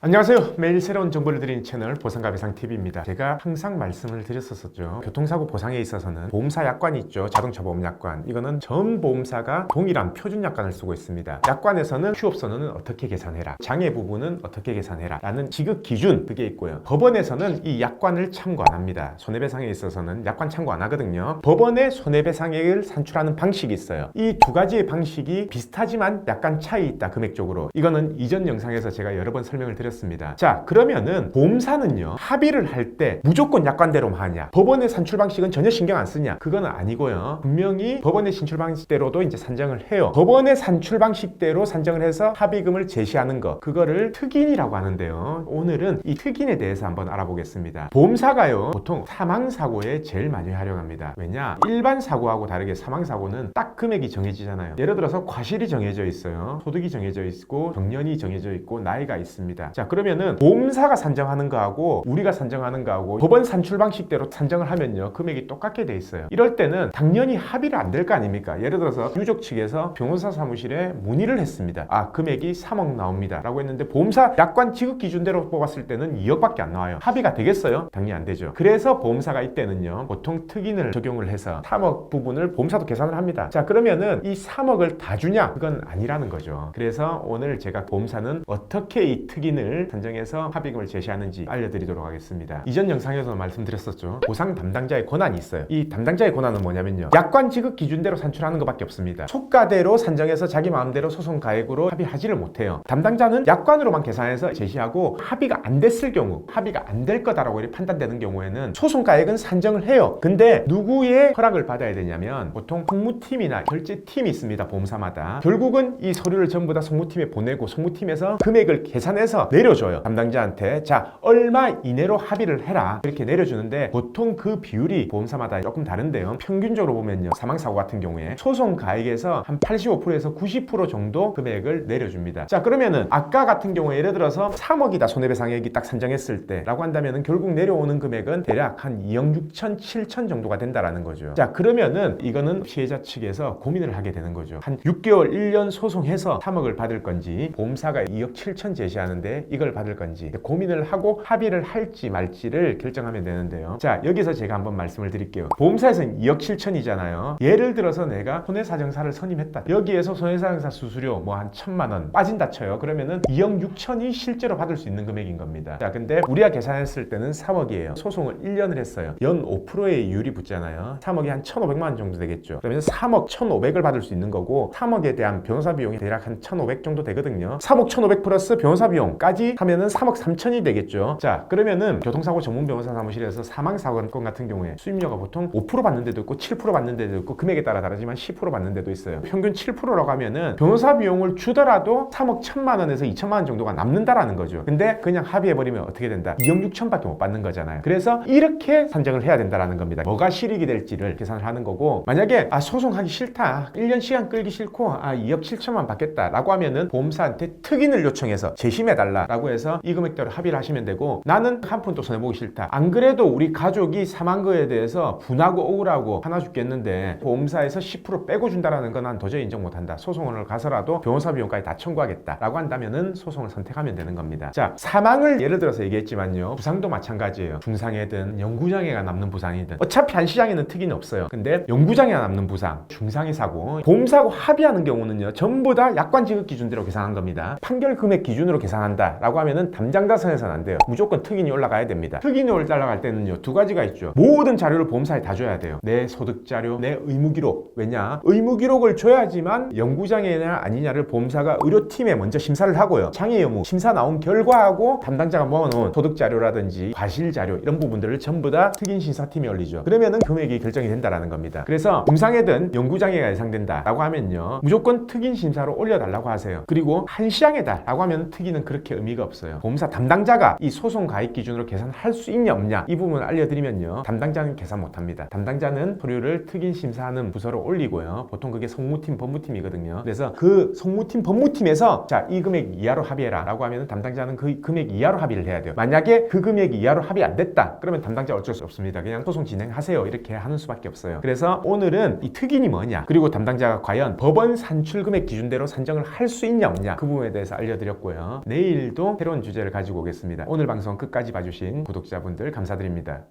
안녕하세요. 매일 새로운 정보를 드리는 채널 보상가배상TV입니다. 제가 항상 말씀을 드렸었죠. 교통사고 보상에 있어서는 보험사 약관이 있죠. 자동차 보험 약관. 이거는 전 보험사가 동일한 표준 약관을 쓰고 있습니다. 약관에서는 휴업선언은 어떻게 계산해라, 장애 부분은 어떻게 계산해라 라는 지급 기준, 그게 있고요. 법원에서는 이 약관을 참고 안 합니다. 손해배상에 있어서는 약관 참고 안 하거든요. 법원의 손해배상액을 산출하는 방식이 있어요. 이 두 가지의 방식이 비슷하지만 약간 차이 있다, 금액적으로. 이거는 이전 영상에서 제가 여러 번 설명을 드렸습니다. 자, 그러면은 보험사는요, 합의를 할 때 무조건 약관대로만 하냐, 법원의 산출 방식은 전혀 신경 안 쓰냐, 그거는 아니고요. 분명히 법원의 산출 방식대로도 이제 산정을 해요. 법원의 산출 방식대로 산정을 해서 합의금을 제시하는 거, 그거를 특인이라고 하는데요. 오늘은 이 특인에 대해서 한번 알아보겠습니다. 보험사가요, 보통 사망사고에 제일 많이 활용합니다. 왜냐? 일반 사고하고 다르게 사망사고는 딱 금액이 정해지잖아요. 예를 들어서 과실이 정해져 있어요. 소득이 정해져 있고 정년이 정해져 있고 나이가 있습니다. 자, 그러면은 보험사가 산정하는 거하고 우리가 산정하는 거하고 법원 산출 방식대로 산정을 하면요, 금액이 똑같게 돼 있어요. 이럴 때는 당연히 합의를 안 될 거 아닙니까? 예를 들어서 유족 측에서 변호사 사무실에 문의를 했습니다. 아, 금액이 3억 나옵니다 라고 했는데 보험사 약관 지급 기준대로 뽑았을 때는 2억밖에 안 나와요. 합의가 되겠어요? 당연히 안 되죠. 그래서 보험사가 이때는요, 보통 특인을 적용을 해서 3억 부분을 보험사도 계산을 합니다. 자, 그러면은 이 3억을 다 주냐? 그건 아니라는 거죠. 그래서 오늘 제가 보험사는 어떻게 이 특인을 산정해서 합의금을 제시하는지 알려드리도록 하겠습니다. 이전 영상에서 말씀드렸었죠. 보상 담당자의 권한이 있어요. 이 담당자의 권한은 뭐냐면요, 약관 지급 기준대로 산출하는 것밖에 없습니다. 초가대로 산정해서 자기 마음대로 소송 가액으로 합의하지를 못해요. 담당자는 약관으로만 계산해서 제시하고 합의가 안 됐을 경우, 합의가 안 될 거다라고 판단되는 경우에는 소송 가액은 산정을 해요. 근데 누구의 허락을 받아야 되냐면 보통 송무팀이나 결제팀이 있습니다. 보험사마다. 결국은 이 서류를 전부 다 송무팀에 보내고 송무팀에서 금액을 계산해서 내려줘요. 담당자한테. 자, 얼마 이내로 합의를 해라, 이렇게 내려주는데 보통 그 비율이 보험사마다 조금 다른데요. 평균적으로 보면요, 사망사고 같은 경우에 소송 가액에서 한 85%에서 90% 정도 금액을 내려줍니다. 자, 그러면은 아까 같은 경우에 예를 들어서 3억이다 손해배상액이 딱 산정했을 때 라고 한다면은 결국 내려오는 금액은 대략 한 2억 6천 7천 정도가 된다라는 거죠. 자, 그러면은 이거는 피해자 측에서 고민을 하게 되는 거죠. 한 6개월 1년 소송해서 3억을 받을 건지, 보험사가 2억 7천 제시하는데 이걸 받을 건지 고민을 하고 합의를 할지 말지를 결정하면 되는데요. 자, 여기서 제가 한번 말씀을 드릴게요. 보험사에서는 2억 7천이잖아요. 예를 들어서 내가 손해사정사를 선임했다. 여기에서 손해사정사 수수료 뭐 한 1,000만 원 빠진다 쳐요. 그러면은 2억 6천이 실제로 받을 수 있는 금액인 겁니다. 자, 근데 우리가 계산했을 때는 3억이에요. 소송을 1년을 했어요. 연 5%의 이율이 붙잖아요. 3억이 한 1,500만 원 정도 되겠죠. 그러면 3억 1,500을 받을 수 있는 거고, 3억에 대한 변호사 비용이 대략 한 1,500 정도 되거든요. 3억 1,500 플러스 변호사 비용까지 하면은 3억 3천이 되겠죠. 자, 그러면은 교통사고 전문 변호사 사무실에서 사망사건 같은 경우에 수임료가 보통 5% 받는 데도 있고 7% 받는 데도 있고 금액에 따라 다르지만 10% 받는 데도 있어요. 평균 7%라고 하면은 변호사 비용을 주더라도 3억 1,000만 원에서 2천만 원 정도가 남는다라는 거죠. 근데 그냥 합의해버리면 어떻게 된다? 2억 6천밖에 못 받는 거잖아요. 그래서 이렇게 산정을 해야 된다라는 겁니다. 뭐가 실익이 될지를 계산을 하는 거고, 만약에 소송하기 싫다, 1년 시간 끌기 싫고 2억 7천만 받겠다 라고 하면은 보험사한테 특인을 요청해서 재심해달라라고 해서 이 금액대로 합의를 하시면 되고, 나는 한 푼도 손해보기 싫다, 안 그래도 우리 가족이 사망 거에 대해서 분하고 억울하고 하나 죽겠는데 보험사에서 10% 빼고 준다라는 건 난 도저히 인정 못한다, 소송을 가서라도 변호사 비용까지 다 청구하겠다 라고 한다면은 소송을 선택하면 되는 겁니다. 자, 사망을 예를 들어서 얘기했지만요, 부상도 마찬가지예요. 중상이든 영구장애가 남는 부상이든 어차피 한시장에는 특이는 없어요. 근데 영구장애가 남는 부상, 중상해 사고, 보험사하고 합의하는 경우는요, 전부 다 약관 지급 기준대로 계산한 겁니다. 판결 금액 기준으로 계산한다 라고 하면은 담당자 선에서는 안 돼요. 무조건 특인이 올라가야 됩니다. 특인이 올라갈 때는요, 두 가지가 있죠. 모든 자료를 보험사에 다 줘야 돼요. 내 소득 자료, 내 의무 기록. 왜냐? 의무 기록을 줘야지만 영구장애냐 아니냐를 보험사가 의료팀에 먼저 심사를 하고요. 장애 여부 심사 나온 결과하고 담당자가 모아놓은 소득 자료라든지 과실 자료, 이런 부분들을 전부 다 특인 심사팀에 올리죠. 그러면은 금액이 결정이 된다라는 겁니다. 그래서 중상해든 영구장애가 예상된다 라고 하면요, 무조건 특인 심사로 올려달라고 하세요. 그리고 한시장애다 라고 하면 특인은 그렇게 의미가 없어요. 보험사 담당자가 이 소송 가액 기준으로 계산할 수 있냐 없냐, 이 부분을 알려드리면요, 담당자는 계산 못합니다. 담당자는 서류를 특인 심사하는 부서로 올리고요, 보통 그게 송무팀 법무팀이거든요. 그래서 그 송무팀 법무팀에서 자, 이 금액 이하로 합의해라 라고 하면 담당자는 그 금액 이하로 합의를 해야 돼요. 만약에 그 금액 이하로 합의 안 됐다 그러면 담당자 어쩔 수 없습니다. 그냥 소송 진행하세요 이렇게 하는 수밖에 없어요. 그래서 오늘은 이 특인이 뭐냐, 뭐냐, 그리고 담당자가 과연 법원 산출 금액 기준대로 산정을 할 수 있냐 없냐, 그 부분에 대해서 알려드렸고요. 내일도 새로운 주제를 가지고 오겠습니다. 오늘 방송 끝까지 봐주신 구독자분들 감사드립니다.